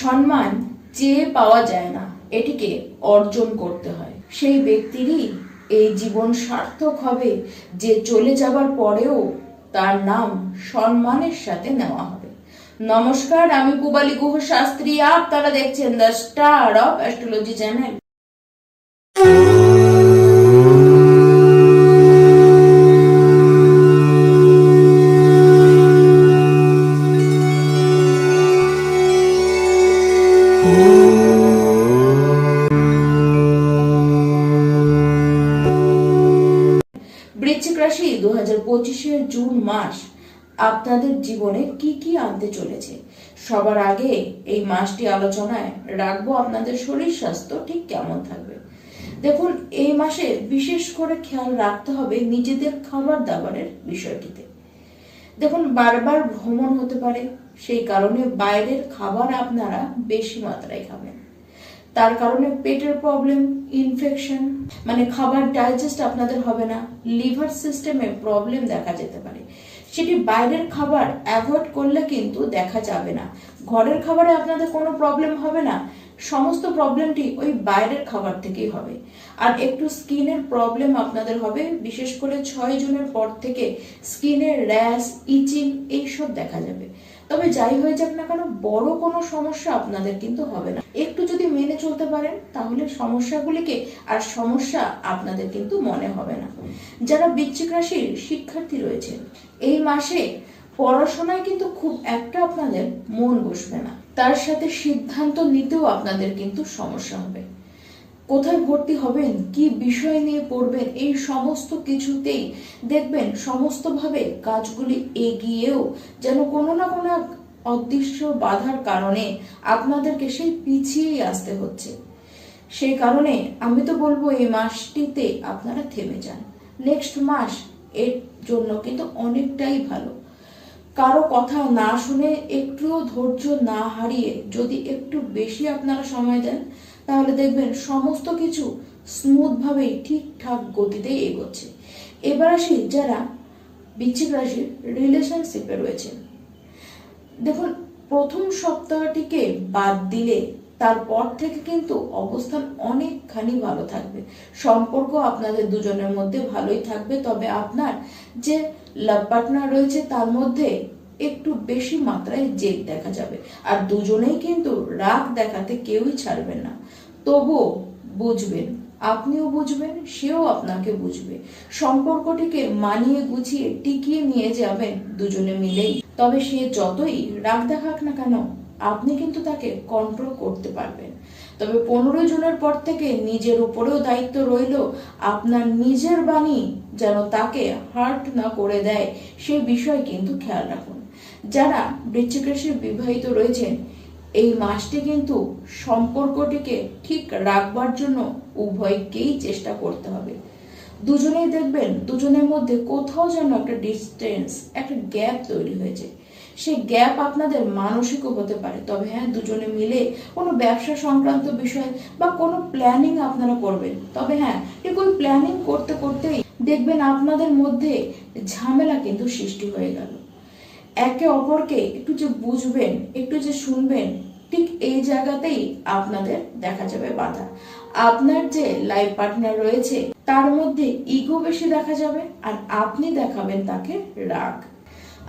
সম্মান চেয়ে পাওয়া যায় না, এটিকে অর্জন করতে হয়। সেই ব্যক্তিরই এই জীবন সার্থক হবে যে চলে যাবার পরেও তার নাম সম্মানের সাথে নেওয়া হবে। নমস্কার, আমি পূবালী গুহ শাস্ত্রী। আপনারা দেখছেন the star of astrology channel. বৃশ্চিক রাশি 2025-এর জুন মাস আপনাদের জীবনে কি কি আনতে চলেছে, সবার আগে এই মাসটি আলোচনায় রাখবো আপনাদের শরীর স্বাস্থ্য ঠিক কেমন থাকবে। দেখুন, এই মাসে বিশেষ করে খেয়াল রাখতে হবে নিজেদের খাবার দাবারের বিষয়টিতে। দেখুন, বারবার ভ্রমণ হতে পারে, সেই কারণে বাইরের খাবার আপনারা বেশি মাত্রায় খাবেন। তার কারণে পেটের প্রবলেম, ইনফেকশন, মানে খাবার ডাইজেস্ট আপনাদের হবে না, লিভার সিস্টেমে প্রবলেম দেখা যেতে পারে। সেটি বাইরের খাবার অ্যাভয়েড করলে কিন্তু দেখা যাবে না। ঘরের খাবারে আপনাদের কোনো প্রবলেম হবে না, সমস্ত প্রবলেমটি ওই বাইরের খাবার থেকেই হবে। আর একটু স্কিনের প্রবলেম আপনাদের হবে, বিশেষ করে 6 জুনের পর থেকে স্কিনের র্যাশ, ইচিং এইসব দেখা যাবে। তবে যাই হয়ে যাক না কেন, বড় কোনো সমস্যা আপনাদের কিন্তু হবে না। একটু যদি মেনে চলতে পারেন তাহলে সমস্যাগুলিকে আর সমস্যা আপনাদের কিন্তু মনে হবে না। যারা বৃশ্চিক রাশির শিক্ষার্থী রয়েছেন, এই মাসে পড়াশোনায় কিন্তু খুব একটা আপনাদের মন বসবে না। তার সাথে সিদ্ধান্ত নিতেও আপনাদের কিন্তু সমস্যা হবে। কোথায় ভর্তি হবেন, কি বিষয় নিয়ে পড়বেন, এই সমস্ত কিছুতেই দেখবেন সমস্তভাবে কাজগুলি এগিয়েও যেন কোনো না কোনো অদৃশ্য বাধার কারণে আপনাদেরকে সেই পিছিয়ে আসতে হচ্ছে। সেই কারণে আমি তো বলবো এই মাসটিতে আপনারা থেমে যান। নেক্সট মাস এর জন্য কিন্তু অনেকটাই ভালো। কারো কথা না শুনে, একটুও ধৈর্য না হারিয়ে যদি একটু বেশি আপনারা সময় দেন, তাহলে দেখবেন সমস্ত কিছু স্মুথ ভাবে ঠিকঠাক গতিতে এগোচ্ছে। এবার আসি যারা বৃশ্চিক রাশির রিলেশনশিপে রয়েছেন। দেখুন, প্রথম সপ্তাহটিকে বাদ দিলে তারপর থেকে কিন্তু অবস্থান অনেকখানি ভালো থাকবে। সম্পর্ক আপনাদের দুজনের মধ্যে ভালোই থাকবে, তবে আপনার যে লাভ পার্টনার রয়েছে তার মধ্যে একটু বেশি মাত্রায় জেদ দেখা যাবে। আর দুজনেই কিন্তু রাগ দেখাতে কেউই ছাড়বেন না। তবুও বুঝবেন, আপনিও বুঝবেন, সেও আপনাকে বুঝবে। সম্পর্কটিকে মানিয়ে গুছিয়ে টিকিয়ে নিয়ে যাবেন দুজনে মিলেই। তবে সে যতই রাগ দেখাক না কেন, আপনি কিন্তু তাকে কন্ট্রোল করতে পারবেন। তবে 15 জুনের পর থেকে নিজের উপরেও দায়িত্ব রইল, আপনার নিজের বাণী যেন তাকে হার্ট না করে দেয়, সেই বিষয় কিন্তু খেয়াল রাখুন। যারা বৃশ্চিক রাশির বিবাহিত রয়েছেন, এই মাসটি কিন্তু সম্পর্কটিকে ঠিক রাখবার জন্য উভয়কেই চেষ্টা করতে হবে। দুজনেই দেখবেন দুজনের মধ্যে কোথাও যেন একটা ডিস্টেন্স, একটা গ্যাপ তৈরি হয়েছে। সেই গ্যাপ আপনাদের মানসিকও হতে পারে। তবে হ্যাঁ, দুজনে মিলে কোনো ব্যবসা সংক্রান্ত বিষয় বা কোনো প্ল্যানিং আপনারা করবেন। তবে হ্যাঁ, ঠিক ওই প্ল্যানিং করতে করতেই দেখবেন আপনাদের মধ্যে ঝামেলা কিন্তু সৃষ্টি হয়ে গেল। একে অপরকে একটু যে বুঝবেন, একটু যে শুনবেন, ঠিক এই জায়গাতেই আপনাদের দেখা যাবে বাধা। আপনার যে লাইফ পার্টনার রয়েছে তার মধ্যে ইগো বেশি দেখা যাবে, আর আপনি দেখাবেন তাকে রাগ।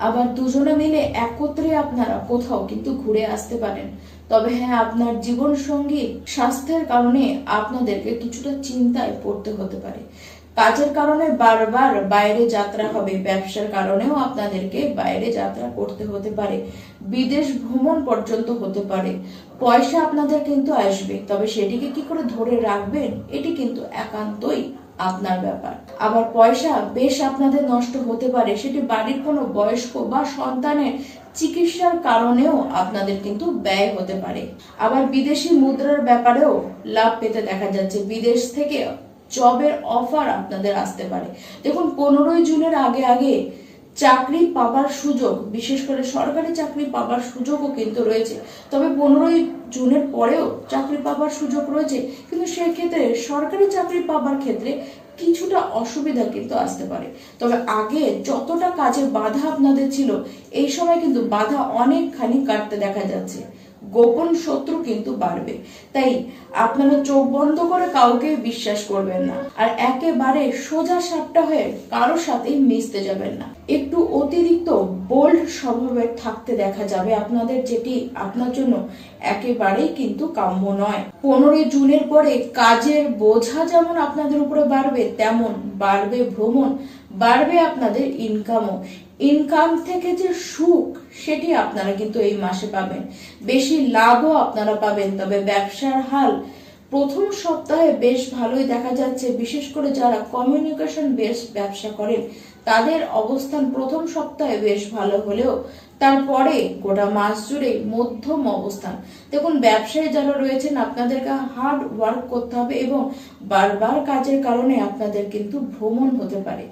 আবার দুজনে মিলে একত্রে আপনারা কোথাও কিন্তু ঘুরে আসতে পারেন। তবে হ্যাঁ, আপনার জীবন সঙ্গী স্বাস্থ্যের কারণে আপনাদেরকে কিছুটা চিন্তায় পড়তে হতে পারে। কাজের কারণে বারবার বাইরে যাত্রা হবে, ব্যবসার কারণেও আপনাদেরকে বাইরে যাত্রা করতে হতে পারে, বিদেশ ভ্রমণ পর্যন্ত হতে পারে। পয়সা আপনাদের কিন্তু আসবে, তবে সেটিকে কি করে ধরে রাখবেন এটি কিন্তু একান্তই আপনার ব্যাপার। আবার পয়সা বেশ আপনাদের নষ্ট হতে পারে, সেটি বাড়ির কোনো বয়স্ক বা সন্তানের চিকিৎসার কারণেও আপনাদের কিন্তু ব্যয় হতে পারে। আবার বিদেশি মুদ্রার ব্যাপারেও লাভ পেতে দেখা যাচ্ছে, বিদেশ থেকে জবের অফার আপনাদের আসতে পারে। দেখুন, 15 জুনের আগে আগে চাকরি পাবার সুযোগ, বিশেষ করে সরকারি চাকরি পাবার সুযোগও কিন্তু রয়েছে। তবে 15 জুনের পরেও চাকরি পাবার সুযোগ রয়েছে, কিন্তু সেক্ষেত্রে সরকারি চাকরি পাবার ক্ষেত্রে কিছুটা অসুবিধা কিন্তু আসতে পারে। তবে আগে যতটা কাজে বাধা আপনাদের ছিল, এই সময় কিন্তু বাধা অনেকখানি কাটতে দেখা যাচ্ছে। গোপন শত্রু কিন্তু বাড়বে। তাই আপনারা চোখ বন্ধ করে কাউকে বিশ্বাস করবেন না, আর একেবারে সোজা সাপটা হয়ে কারোর সাথেই মিশতে যাবেন না। একটু অতিরিক্ত বোল্ড স্বভাবের থাকতে দেখা যাবে আপনাদের, যেটি আপনার জন্য একেবারেই কিন্তু কাম্য নয়। 15 জুনের পরে কাজের বোঝা যেমন আপনাদের উপরে বাড়বে, তেমন বাড়বে ভ্রমণ, বাড়বে আপনাদের ইনকামও। ইনকাম থেকে যে সুখ সেটি আপনারা কিন্তু এই মাসে পাবেন, বেশি লাভও আপনারা পাবেন। তবে ব্যবসার হাল প্রথম সপ্তাহে বেশ ভালোই দেখা যাচ্ছে। বিশেষ করে যারা কমিউনিকেশন বেসড ব্যবসা করেন তাদের অবস্থান প্রথম সপ্তাহে বেশ ভালো হলেও তারপরে গোটা মাস জুড়ে মধ্যম অবস্থান। দেখুন, ব্যবসায় যারা রয়েছেন আপনাদেরকে হার্ড ওয়ার্ক করতে হবে এবং বারবার কাজের কারণে আপনাদের কিন্তু ভ্রমণ হতে পারে।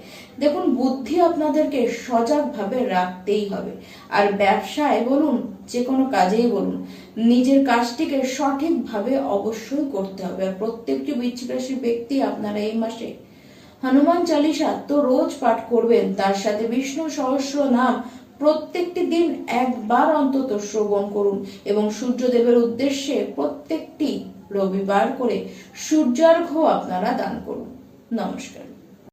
দেখুন, বুদ্ধি আপনাদেরকে সজাগ ভাবে রাখতেই হবে। আর ব্যবসায় বলুন, যে কোনো কাজেই বলুন, নিজের কাজটিকে সঠিকভাবে অবশ্যই করতে হবে। আর প্রত্যেকটি বৃশ্চিক রাশির ব্যক্তি আপনারা এই মাসে হনুমান চালিসা তো রোজ পাঠ করবেন, তার সাথে বিষ্ণু সহস্র নাম প্রত্যেকটি দিন একবার অন্তত শ্রবণ করুন এবং সূর্যদেবের উদ্দেশ্যে প্রত্যেকটি রবিবার করে সূর্যার্ঘ্য আপনারা দান করুন। নমস্কার।